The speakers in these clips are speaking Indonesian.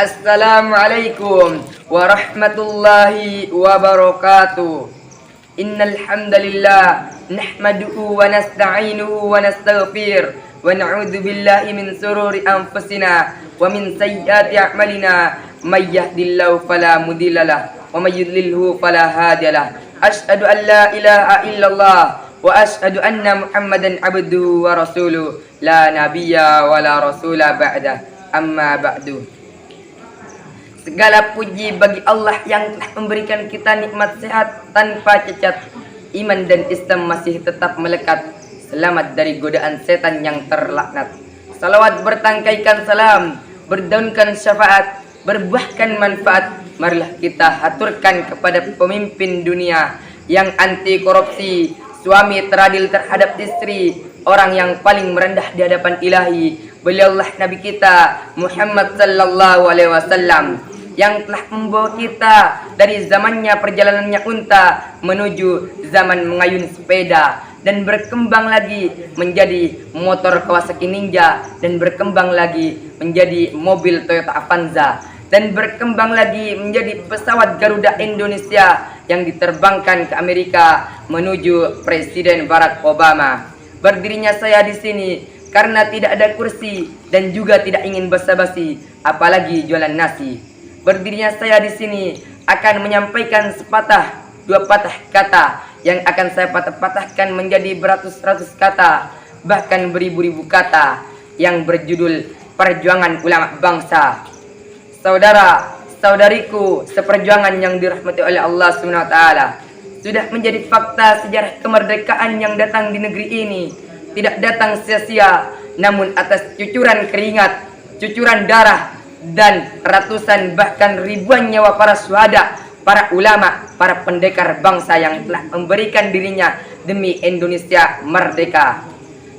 Assalamualaikum warahmatullahi wabarakatuh. Innal hamdalillah nahmaduhu wa nasta'inuhu wa nastaghfir wa na'udzu billahi min sururi anfusina wa min sayyiati a'malina may yahdihillahu fala mudhillalah wa may yudlilhu fala hadiyalah. Asyhadu an la ilaha illallah wa asyhadu anna Muhammadan abduhu wa rasuluh la nabiyya wa la rasula ba'da. Amma ba'du. Segala puji bagi Allah yang telah memberikan kita nikmat sehat tanpa cacat. Iman dan Islam masih tetap melekat. Selamat dari godaan setan yang terlaknat. Salawat bertangkaikan salam, berdaunkan syafaat, berbuahkan manfaat. Marilah kita haturkan kepada pemimpin dunia yang anti korupsi, suami teradil terhadap istri, orang yang paling merendah di hadapan ilahi. Beliaulah Nabi kita Muhammad sallallahu alaihi wasallam yang telah membawa kita dari zamannya perjalanannya unta menuju zaman mengayun sepeda, dan berkembang lagi menjadi motor Kawasaki Ninja, dan berkembang lagi menjadi mobil Toyota Avanza, dan berkembang lagi menjadi pesawat Garuda Indonesia yang diterbangkan ke Amerika menuju Presiden Barack Obama. Berdirinya saya di sini karena tidak ada kursi dan juga tidak ingin basa-basi, apalagi jualan nasi. Berdirinya saya di sini akan menyampaikan sepatah dua patah kata yang akan saya patah-patahkan menjadi beratus-ratus kata, bahkan beribu-ribu kata, yang berjudul Perjuangan Ulama Bangsa. Saudara-saudariku seperjuangan yang dirahmati oleh Allah SWT, sudah menjadi fakta sejarah kemerdekaan yang datang di negeri ini tidak datang sia-sia, namun atas cucuran keringat, cucuran darah, dan ratusan bahkan ribuan nyawa para syuhada, para ulama, para pendekar bangsa yang telah memberikan dirinya demi Indonesia merdeka.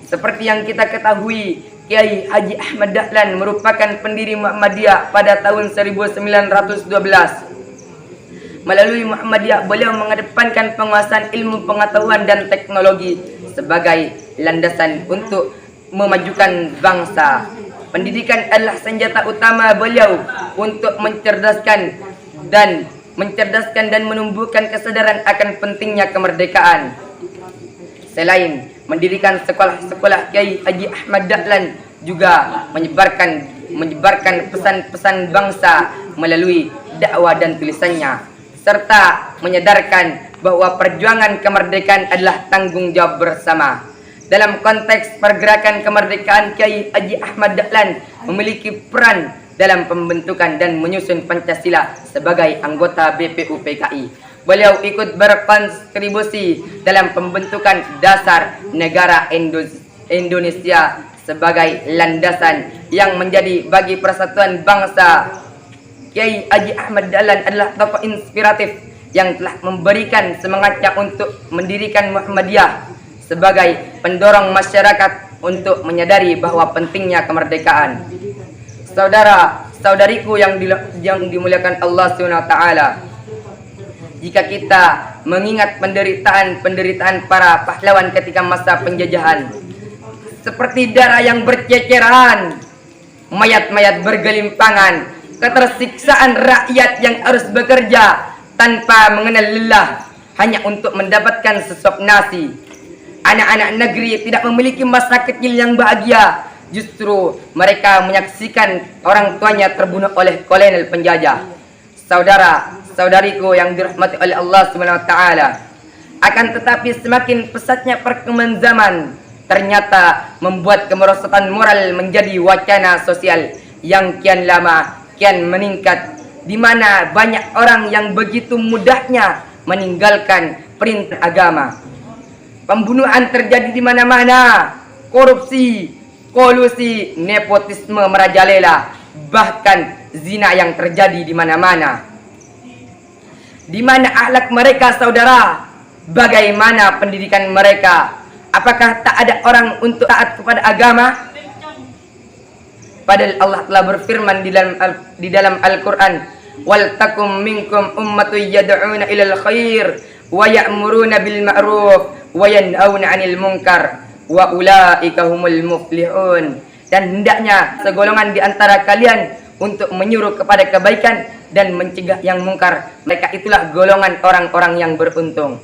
Seperti yang kita ketahui, Kiai Haji Ahmad Dahlan merupakan pendiri Muhammadiyah pada tahun 1912. Melalui Muhammadiyah, beliau mengedepankan penguasaan ilmu pengetahuan dan teknologi sebagai landasan untuk memajukan bangsa. Pendidikan adalah senjata utama beliau untuk mencerdaskan dan menumbuhkan kesadaran akan pentingnya kemerdekaan. Selain mendirikan sekolah-sekolah, Kiai Haji Ahmad Dahlan juga menyebarkan pesan-pesan bangsa melalui dakwah dan tulisannya, serta menyadarkan bahwa perjuangan kemerdekaan adalah tanggung jawab bersama. Dalam konteks pergerakan kemerdekaan, Kiai Haji Ahmad Dahlan memiliki peran dalam pembentukan dan menyusun Pancasila sebagai anggota BPUPKI. Beliau ikut berkontribusi dalam pembentukan dasar negara Indonesia sebagai landasan yang menjadi bagi persatuan bangsa. Kiai Haji Ahmad Dahlan adalah tokoh inspiratif yang telah memberikan semangatnya untuk mendirikan Muhammadiyah sebagai pendorong masyarakat untuk menyadari bahwa pentingnya kemerdekaan. Saudara-saudariku yang dimuliakan Allah SWT, jika kita mengingat penderitaan para pahlawan ketika masa penjajahan, seperti darah yang berceceran, mayat-mayat bergelimpangan, ketersiksaan rakyat yang harus bekerja tanpa mengenal lelah hanya untuk mendapatkan sesuap nasi. Anak-anak negeri tidak memiliki masa kecil yang bahagia. Justru mereka menyaksikan orang tuanya terbunuh oleh kolonel penjajah. Saudara-saudariku yang dirahmati oleh Allah SWT, akan tetapi semakin pesatnya perkembangan zaman ternyata membuat kemerosotan moral menjadi wacana sosial yang kian lama kian meningkat, di mana banyak orang yang begitu mudahnya meninggalkan perintah agama. Pembunuhan terjadi di mana-mana, korupsi, kolusi, nepotisme merajalela, bahkan zina yang terjadi di mana-mana. Di mana akhlak mereka, saudara? Bagaimana pendidikan mereka? Apakah tak ada orang untuk taat kepada agama? Padahal Allah telah berfirman di dalam Al-Quran, "Wal takum minkum ummatun yad'una ilal khair wa ya'muruna bil ma'ruf wa yanhauna 'anil munkar wa ulaika humul muflihun." Dan hendaknya segolongan di antara kalian untuk menyuruh kepada kebaikan dan mencegah yang mungkar. Mereka itulah golongan orang-orang yang beruntung.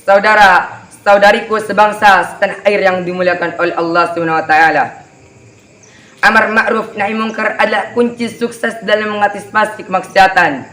Saudara-saudariku sebangsa setanah air yang dimuliakan oleh Allah Subhanahu wa taala. Amar ma'ruf nahi mungkar adalah kunci sukses dalam mengantisipasi kemaksiatan.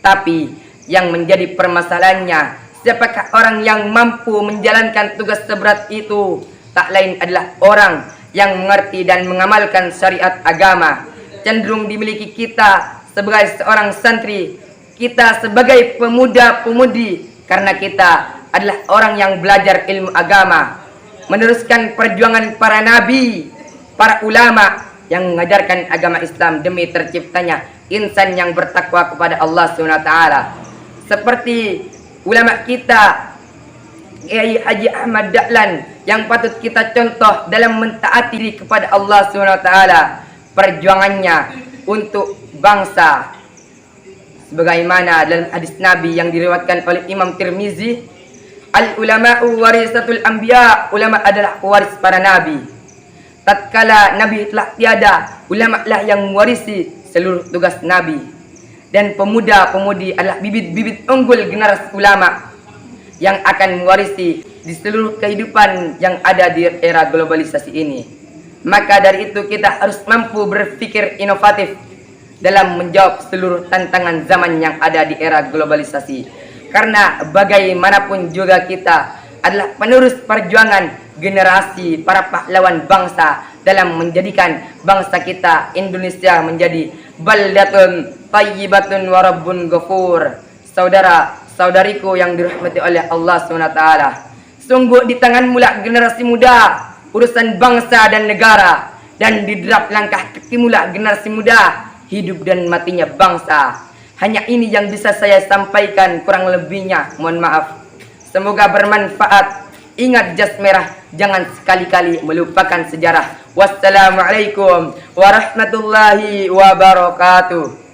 Tapi yang menjadi permasalahannya, siapakah orang yang mampu menjalankan tugas seberat itu? Tak lain adalah orang yang mengerti dan mengamalkan syariat agama. Cenderung dimiliki kita sebagai seorang santri, kita sebagai pemuda-pemudi, karena kita adalah orang yang belajar ilmu agama, meneruskan perjuangan para nabi, para ulama yang mengajarkan agama Islam demi terciptanya insan yang bertakwa kepada Allah Subhanahu wa taala. Seperti ulama kita Kiai Haji Ahmad Dahlan yang patut kita contoh dalam mentaati diri kepada Allah Subhanahu wa taala, perjuangannya untuk bangsa sebagaimana dalam hadis Nabi yang diriwayatkan oleh Imam Tirmizi, al ulama'u warisatul anbiya, ulama adalah waris para nabi. Tatkala Nabi telah tiada, ulama lah yang mewarisi seluruh tugas Nabi. Dan pemuda-pemudi adalah bibit-bibit unggul generasi ulama yang akan mewarisi di seluruh kehidupan yang ada di era globalisasi ini. Maka dari itu kita harus mampu berpikir inovatif dalam menjawab seluruh tantangan zaman yang ada di era globalisasi. Karena bagaimanapun juga kita adalah penerus perjuangan generasi para pahlawan bangsa dalam menjadikan bangsa kita Indonesia menjadi baldatun thayyibatun wa rabbun ghafur. Saudara-saudariku yang dirahmati oleh Allah SWT, sungguh di tanganmu lah generasi muda urusan bangsa dan negara, dan di derap langkah kakimu lah generasi muda hidup dan matinya bangsa. Hanya ini yang bisa saya sampaikan, kurang lebihnya mohon maaf. Semoga bermanfaat. Ingat jas merah, jangan sekali-kali melupakan sejarah. Wassalamualaikum warahmatullahi wabarakatuh.